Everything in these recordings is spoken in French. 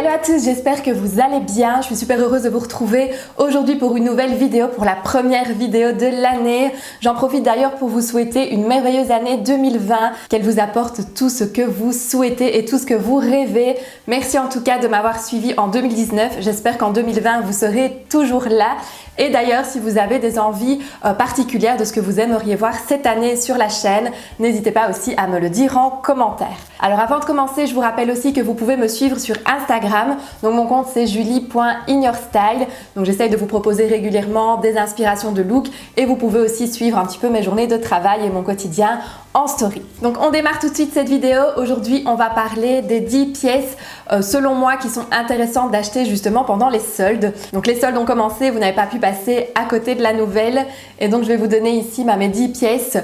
Hello à tous, j'espère que vous allez bien. Je suis super heureuse de vous retrouver aujourd'hui pour une nouvelle vidéo, pour la première vidéo de l'année. J'en profite d'ailleurs pour vous souhaiter une merveilleuse année 2020, qu'elle vous apporte tout ce que vous souhaitez et tout ce que vous rêvez. Merci en tout cas de m'avoir suivi en 2019. J'espère qu'en 2020 vous serez toujours là. Et d'ailleurs, si vous avez des envies particulières de ce que vous aimeriez voir cette année sur la chaîne, n'hésitez pas aussi à me le dire en commentaire. Alors avant de commencer, je vous rappelle aussi que vous pouvez me suivre sur Instagram. Donc mon compte c'est julie.inyourstyle. Donc j'essaye de vous proposer régulièrement des inspirations de look et vous pouvez aussi suivre un petit peu mes journées de travail et mon quotidien en story. Donc on démarre tout de suite cette vidéo. Aujourd'hui, on va parler des 10 pièces selon moi qui sont intéressantes d'acheter justement pendant les soldes. Donc les soldes ont commencé, vous n'avez pas pu passer à côté de la nouvelle et donc je vais vous donner ici mes 10 pièces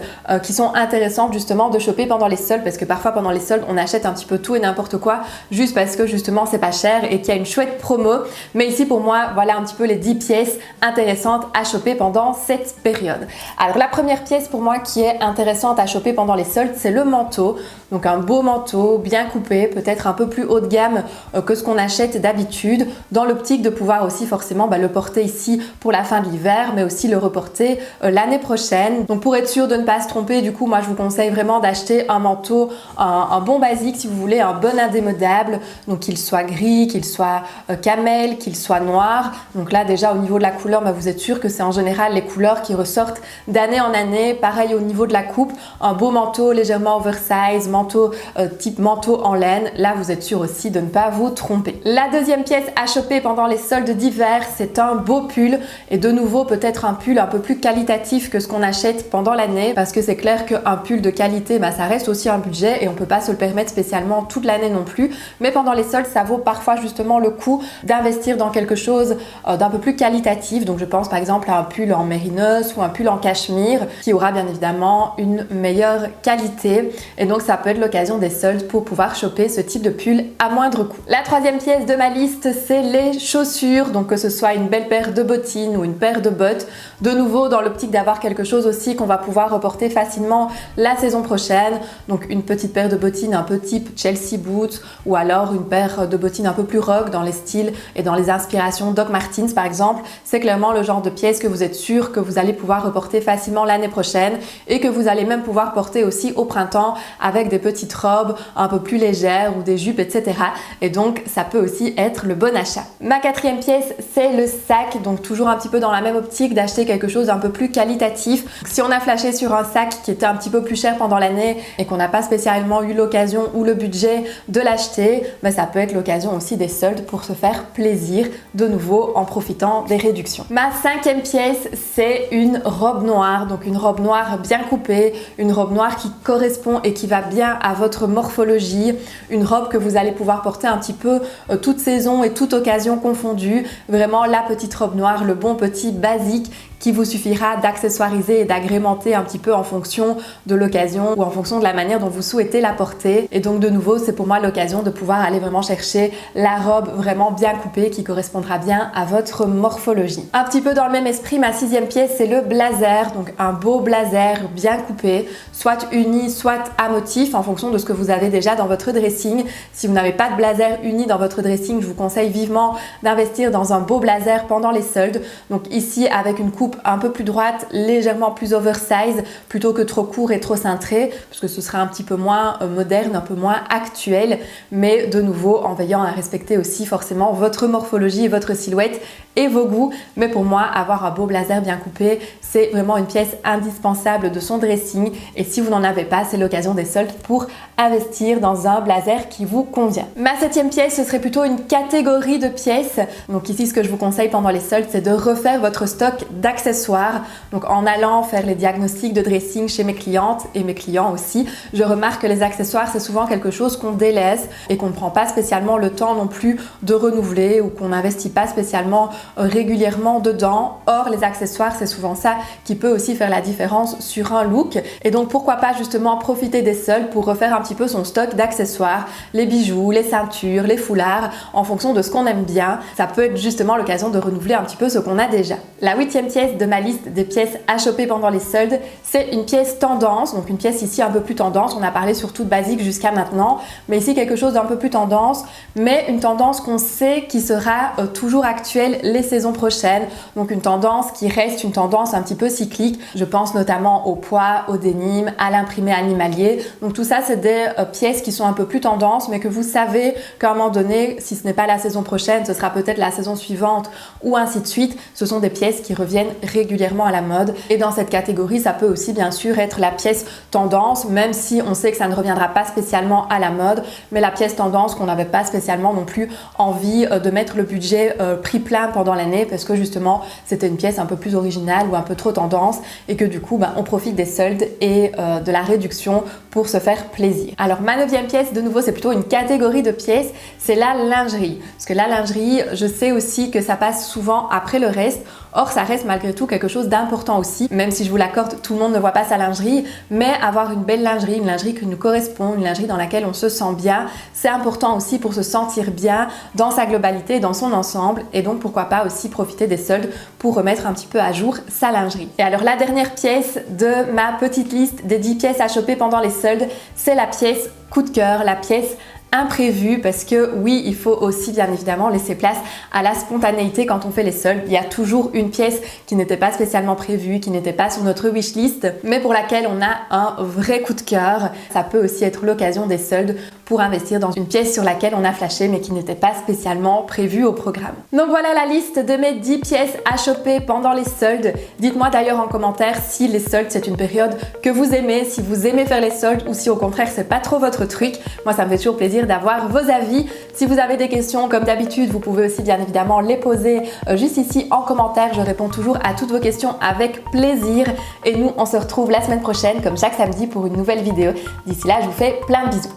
qui sont intéressantes justement de choper pendant les soldes, parce que parfois pendant les soldes on achète un petit peu tout et n'importe quoi juste parce que justement c'est pas cher et qu'il y a une chouette promo. Mais ici pour moi, voilà un petit peu les 10 pièces intéressantes à choper pendant cette période. Alors la première pièce pour moi qui est intéressante à choper pendant les soldes, c'est le manteau. Donc un beau manteau bien coupé, peut-être un peu plus haut de gamme que ce qu'on achète d'habitude, dans l'optique de pouvoir aussi forcément le porter ici pour la fin de l'hiver, mais aussi le reporter l'année prochaine. Donc pour être sûr de ne pas se tromper, du coup moi je vous conseille vraiment d'acheter un manteau, un bon basique si vous voulez, un bon indémodable, donc qu'il soit gris, qu'il soit camel, qu'il soit noir. Donc là déjà au niveau de la couleur, vous êtes sûr que c'est en général les couleurs qui ressortent d'année en année. Pareil au niveau de la coupe, un beau manteau légèrement oversize, manteau type manteau en laine, là vous êtes sûr aussi de ne pas vous tromper. La deuxième pièce à choper pendant les soldes d'hiver, c'est un beau pull, et de nouveau peut-être un pull un peu plus qualitatif que ce qu'on achète pendant l'année, parce que c'est clair qu'un pull de qualité, ça reste aussi un budget et on peut pas se le permettre spécialement toute l'année non plus, mais pendant les soldes ça vaut parfois justement le coup d'investir dans quelque chose d'un peu plus qualitatif. Donc je pense par exemple à un pull en mérinos ou un pull en cachemire qui aura bien évidemment une meilleure qualité, et donc ça peut être l'occasion des soldes pour pouvoir choper ce type de pull à moindre coût. La troisième pièce de ma liste, c'est les chaussures, donc que ce soit une belle paire de bottines ou une paire de bottes, de nouveau dans l'optique d'avoir quelque chose aussi qu'on va pouvoir reporter facilement la saison prochaine. Donc une petite paire de bottines un peu type Chelsea boots, ou alors une paire de bottines un peu plus rock dans les styles et dans les inspirations Doc Martens par exemple. C'est clairement le genre de pièce que vous êtes sûr que vous allez pouvoir reporter facilement l'année prochaine et que vous allez même pouvoir porter aussi au printemps avec des petites robes un peu plus légères ou des jupes, etc. Et donc ça peut aussi être le bon achat. Ma quatrième pièce, c'est le sac, donc toujours un petit peu dans la même optique d'acheter quelque chose d'un peu plus qualitatif. Si on a flashé sur un sac qui était un petit peu plus cher pendant l'année et qu'on n'a pas spécialement eu l'occasion ou le budget de l'acheter, ça peut être l'occasion aussi des soldes pour se faire plaisir, de nouveau en profitant des réductions. Ma cinquième pièce, c'est une robe noire, donc une robe noire bien coupée, une robe noire qui correspond et qui va bien à votre morphologie, une robe que vous allez pouvoir porter un petit peu toute saison et toute occasion confondue. Vraiment la petite robe noire, le bon petit basique qui vous suffira d'accessoiriser et d'agrémenter un petit peu en fonction de l'occasion ou en fonction de la manière dont vous souhaitez la porter. Et donc de nouveau, c'est pour moi l'occasion de pouvoir aller vraiment chercher la robe vraiment bien coupée qui correspondra bien à votre morphologie. Un petit peu dans le même esprit, ma sixième pièce, c'est le blazer, donc un beau blazer bien coupé, soit uni, soit à motif en fonction de ce que vous avez déjà dans votre dressing. Si vous n'avez pas de blazer uni dans votre dressing, je vous conseille vivement d'investir dans un beau blazer pendant les soldes. Donc ici avec une coupe un peu plus droite, légèrement plus oversize, plutôt que trop court et trop cintré, parce que ce sera un petit peu moins moderne, un peu moins actuel, mais de nouveau en veillant à respecter aussi forcément votre morphologie et votre silhouette et vos goûts. Mais pour moi, avoir un beau blazer bien coupé, c'est vraiment une pièce indispensable de son dressing, et si vous n'en avez pas, c'est l'occasion des soldes pour investir dans un blazer qui vous convient. Ma septième pièce, ce serait plutôt une catégorie de pièces. Donc ici, ce que je vous conseille pendant les soldes, c'est de refaire votre stock d'accessoires. Donc en allant faire les diagnostics de dressing chez mes clientes et mes clients aussi, je remarque que les accessoires, c'est souvent quelque chose qu'on délaisse et qu'on ne prend pas spécialement le temps non plus de renouveler, ou qu'on n'investit pas spécialement régulièrement dedans. Or, les accessoires, c'est souvent ça qui peut aussi faire la différence sur un look. Et donc pourquoi pas justement profiter des soldes pour refaire un petit peu son stock d'accessoires, les bijoux, les ceintures, les foulards, en fonction de ce qu'on aime bien. Ça peut être justement l'occasion de renouveler un petit peu ce qu'on a déjà. La huitième pièce, pièce de ma liste des pièces à choper pendant les soldes. C'est une pièce tendance, donc une pièce ici un peu plus tendance. On a parlé surtout de basique jusqu'à maintenant, mais ici quelque chose d'un peu plus tendance, mais une tendance qu'on sait qui sera toujours actuelle les saisons prochaines. Donc une tendance qui reste une tendance un petit peu cyclique. Je pense notamment au pois, au denim, à l'imprimé animalier. Donc tout ça, c'est des pièces qui sont un peu plus tendance, mais que vous savez qu'à un moment donné, si ce n'est pas la saison prochaine, ce sera peut-être la saison suivante ou ainsi de suite. Ce sont des pièces qui reviennent régulièrement à la mode. Et dans cette catégorie, ça peut aussi bien sûr être la pièce tendance, même si on sait que ça ne reviendra pas spécialement à la mode, mais la pièce tendance qu'on n'avait pas spécialement non plus envie de mettre le budget prix plein pendant l'année, parce que justement, c'était une pièce un peu plus originale ou un peu trop tendance, et que du coup, on profite des soldes et de la réduction pour se faire plaisir. Alors ma 9e pièce, de nouveau, c'est plutôt une catégorie de pièces, c'est la lingerie. Parce que la lingerie, je sais aussi que ça passe souvent après le reste. Or, ça reste malgré tout quelque chose d'important aussi, même si je vous l'accorde, tout le monde ne voit pas sa lingerie, mais avoir une belle lingerie, une lingerie qui nous correspond, une lingerie dans laquelle on se sent bien, c'est important aussi pour se sentir bien dans sa globalité, dans son ensemble, et donc pourquoi pas aussi profiter des soldes pour remettre un petit peu à jour sa lingerie. Et alors la dernière pièce de ma petite liste des 10 pièces à choper pendant les soldes, c'est la pièce coup de cœur, la pièce imprévu, parce que oui, il faut aussi bien évidemment laisser place à la spontanéité quand on fait les soldes. Il y a toujours une pièce qui n'était pas spécialement prévue, qui n'était pas sur notre wishlist, mais pour laquelle on a un vrai coup de cœur. Ça peut aussi être l'occasion des soldes pour investir dans une pièce sur laquelle on a flashé mais qui n'était pas spécialement prévue au programme. Donc voilà la liste de mes 10 pièces à choper pendant les soldes. Dites-moi d'ailleurs en commentaire si les soldes c'est une période que vous aimez, si vous aimez faire les soldes ou si au contraire c'est pas trop votre truc. Moi ça me fait toujours plaisir d'avoir vos avis. Si vous avez des questions, comme d'habitude, vous pouvez aussi bien évidemment les poser juste ici en commentaire. Je réponds toujours à toutes vos questions avec plaisir. Et nous, on se retrouve la semaine prochaine, comme chaque samedi, pour une nouvelle vidéo. D'ici là, je vous fais plein de bisous.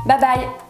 Bye bye!